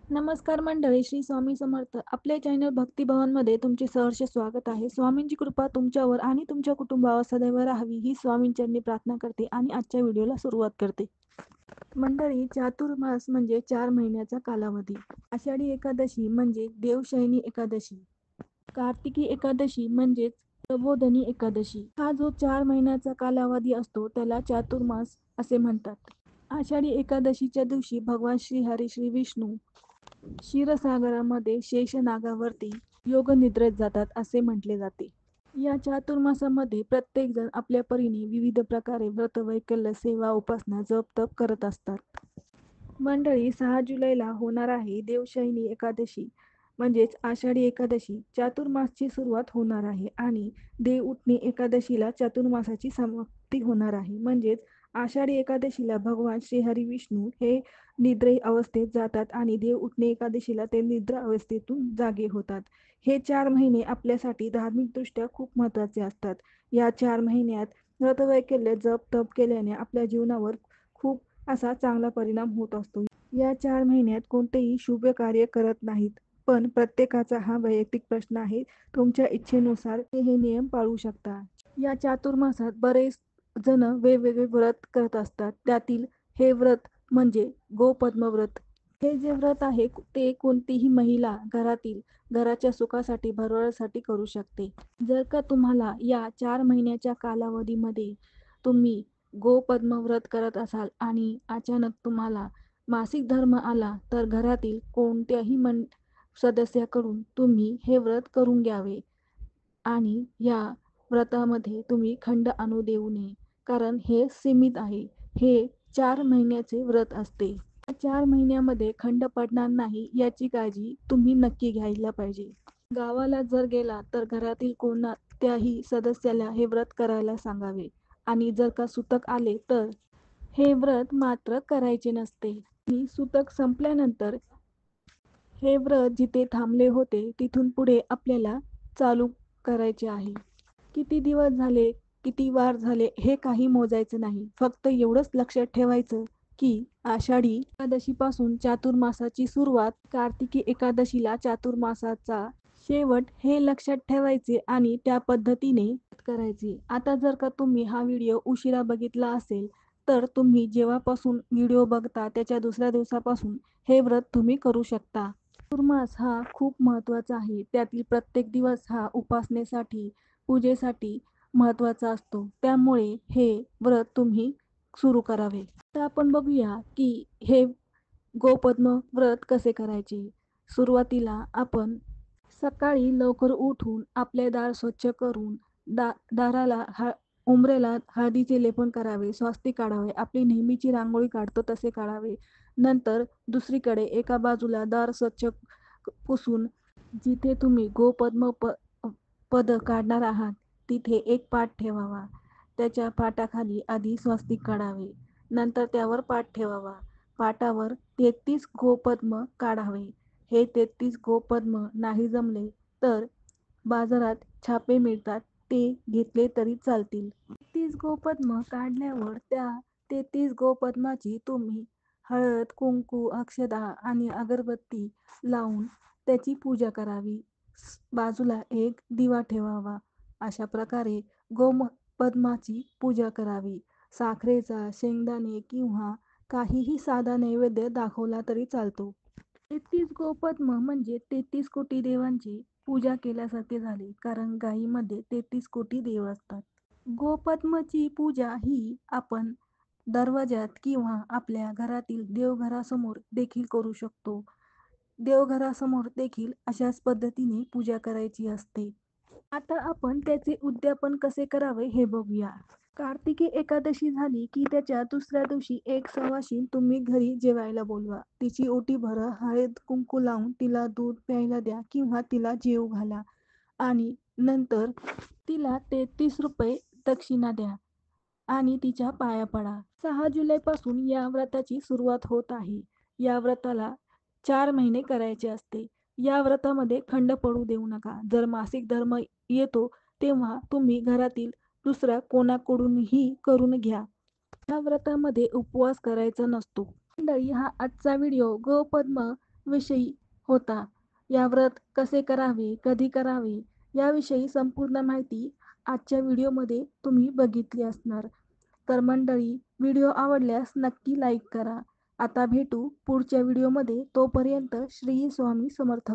नमस्कार मंडळी, श्री स्वामी समर्थ. आपल्या चॅनल भक्तिभवनमध्ये तुमचे सहर्ष स्वागत आहे. स्वामींची कृपा तुमच्यावर आणि तुमच्या कुटुंबावर सदैव राहावी ही स्वामींचरणी प्रार्थना करते आणि आजच्या व्हिडिओला सुरुवात करते. मंडळी, चातुर्मास म्हणजे 4 महिन्याचा कालावधी. आषाढी एकादशी म्हणजे देवशयनी एकादशी, कार्तिकी एकादशी म्हणजेच प्रबोधनी एकादशी. हा जो 4 महिन्याचा कालावधी असतो त्याला चातुर्मास असे म्हणतात. आषाढी एकादशीच्या दिवशी भगवान श्रीहरी श्री विष्णू क्षीरसागरामध्ये शेषनागावरती योगनिद्रेत जातात असे म्हटले जाते. या चातुर्मासामध्ये प्रत्येक जण आपल्या परीने विविध प्रकारे व्रत, वैकल्य, सेवा, उपासना, जप, तप करत असतात. मंडळी, 6 जुलैला होणार आहे देवशयनी एकादशी म्हणजेच आषाढी एकादशी. चातुर्मासची सुरुवात होणार आहे आणि देव उठणी एकादशीला चातुर्मासाची समाप्ती होणार आहे. म्हणजेच आषाढी एकादशीला भगवान श्रीहरी विष्णू हे निद्रे अवस्थेत जातात आणि देव उठणे एकादशीला ते निद्रा अवस्थेतून जागे होतात. हे 4 महिने आपल्यासाठी धार्मिकदृष्ट्या खूप महत्त्वाचे असतात. या 4 महिन्यात व्रतवैकल्य, जप, तप केल्याने आपल्या जीवनावर खूप असा चांगला परिणाम होत असतो. या 4 महिन्यात कोणतेही शुभ कार्य करत नाहीत. पण प्रत्येकाचा हा वैयक्तिक प्रश्न आहे. तुमच्या इच्छेनुसार हे नियम पाळू शकता. या चातुर्मासात बरेच जण वेगवेगळे व्रत करत असतात. त्यातील हे व्रत म्हणजे गोपद्म व्रत. हे जे व्रत आहे ते कोणतीही महिला घराच्या सुखासाठी, भरभराटीसाठी करू शकते. जर का तुम्हाला या 4 महिन्याच्या कालावधीमध्ये तुम्ही गोपद्म व्रत करत असाल आणि अचानक तुम्हाला मासिक धर्म आला तर घरातील कोणत्याही सदस्याकडून तुम्ही हे व्रत करून घ्यावे आणि या व्रतामध्ये तुम्ही खंड आणू देऊ नये, कारण हे सीमित आहे. हे 4 महिन्याचे व्रत असते. 4 महिन्यामध्ये खंड पडणार नाही याची काळजी तुम्ही नक्की घ्यायला पाहिजे. गावाला जर गेला तर घरातील कोणत्याही सदस्याला हे व्रत करायला सांगावे आणि जर का सुतक आले तर हे व्रत मात्र करायचे नसते. आणि सुतक संपल्यानंतर हे व्रत जिथे थांबले होते तिथून पुढे आपल्याला चालू करायचे आहे. किती दिवस झाले, किती वार झाले हे काही मोजायचं नाही. फक्त एवढंच लक्षात ठेवायचं की आषाढी एकादशीपासून चातुर्मासाची सुरुवात, कार्तिकी एकादशीला चातुर्मासाचा शेवट हे लक्षात ठेवायचे आणि त्या पद्धतीने करायचे. आता जर का तुम्ही हा व्हिडिओ उशिरा बघितला असेल तर तुम्ही जेव्हापासून व्हिडिओ बघता त्याच्या दुसऱ्या दिवसापासून हे व्रत तुम्ही करू शकता. चातुर्मास हा खूप महत्त्वाचा आहे. त्यातील प्रत्येक दिवस हा उपासनेसाठी, पूजेसाठी महत्त्वाचा असतो. त्यामुळे हे व्रत तुम्ही सुरू करावे. आता आपण बघूया की हे गोपद्म व्रत कसे करायचे. सुरुवातीला आपण सकाळी लवकर उठून आपले दार स्वच्छ करून दाराला उंबरेला हळदीचे लेपन करावे, स्वस्तिक काढावे, आपली नेहमीची रांगोळी काढतो तसे काढावे. नंतर दुसरीकडे एका बाजूला दार स्वच्छ पुसून जिथे तुम्ही गोपद्म पद काढणार आहात तिथे एक पाट ठेवावा. त्याच्या पाटाखाली आधी स्वस्तिक काढावे. नंतर त्यावर पाट ठेवावा. पाटावर 33 गोपद्म काढावे. हे 33 गोपद्म नाही जमले तर बाजारात छापे मिळतात, ते घेतले तरी चालतील. 33 गोपद्म काढल्यावर त्या 33 गोपद्माची तुम्ही हळद, कुंकू, अक्षता आणि अगरबत्ती लावून त्याची पूजा करावी. बाजूला एक दिवा ठेवावा. अशा प्रकारे गोपद्माची पूजा करावी. साखरेचा, शेंगदाणे किंवा काहीही साधा नैवेद्य दाखवला तरी चालतो. 33 गोपद्म म्हणजे 33 कोटी देवांची पूजा केल्यासारखे झाले, कारण गायीमध्ये 33 कोटी देव असतात. गोपद्माची पूजा ही आपण दरवाजात किंवा आपल्या घरातील देवघरासमोर देखील करू शकतो. देवघरासमोर देखील अशाच पद्धतीने पूजा करायची असते. आता आपण त्याचे उद्यापन कसे करावे हे बघूया. कार्तिकी एकादशी झाली की त्याच्या दुसऱ्या दिवशी एक सवाशीण तुम्ही घरी जेवायला बोलवा. तिची ओटी भरा, हळद कुंकू लावून तिला दूध प्यायला द्या किंवा तिला जेवू घाला आणि नंतर तिला 33 रुपये दक्षिणा द्या आणि तिच्या पाया पडा. 6 जुलैपासून या व्रताची सुरुवात होत आहे. या व्रताला 4 महिने करायचे असते. या व्रतामध्ये खंड पडू देऊ नका. जर मासिक धर्म येतो तेव्हा तुम्ही घरातील दुसऱ्या कोणाकडूनही करून घ्या. या व्रतामध्ये उपवास करायचा नसतो. मंडळी, हा आजचा व्हिडिओ गोपद्म विषयी होता. या व्रत कसे करावे, कधी करावे याविषयी संपूर्ण माहिती आजच्या व्हिडिओमध्ये तुम्ही बघितली असणार. तर मंडळी, व्हिडिओ आवडल्यास नक्की लाईक करा. आता भेटू पुढच्या व्हिडिओमध्ये. तोपर्यंत श्री स्वामी समर्थ.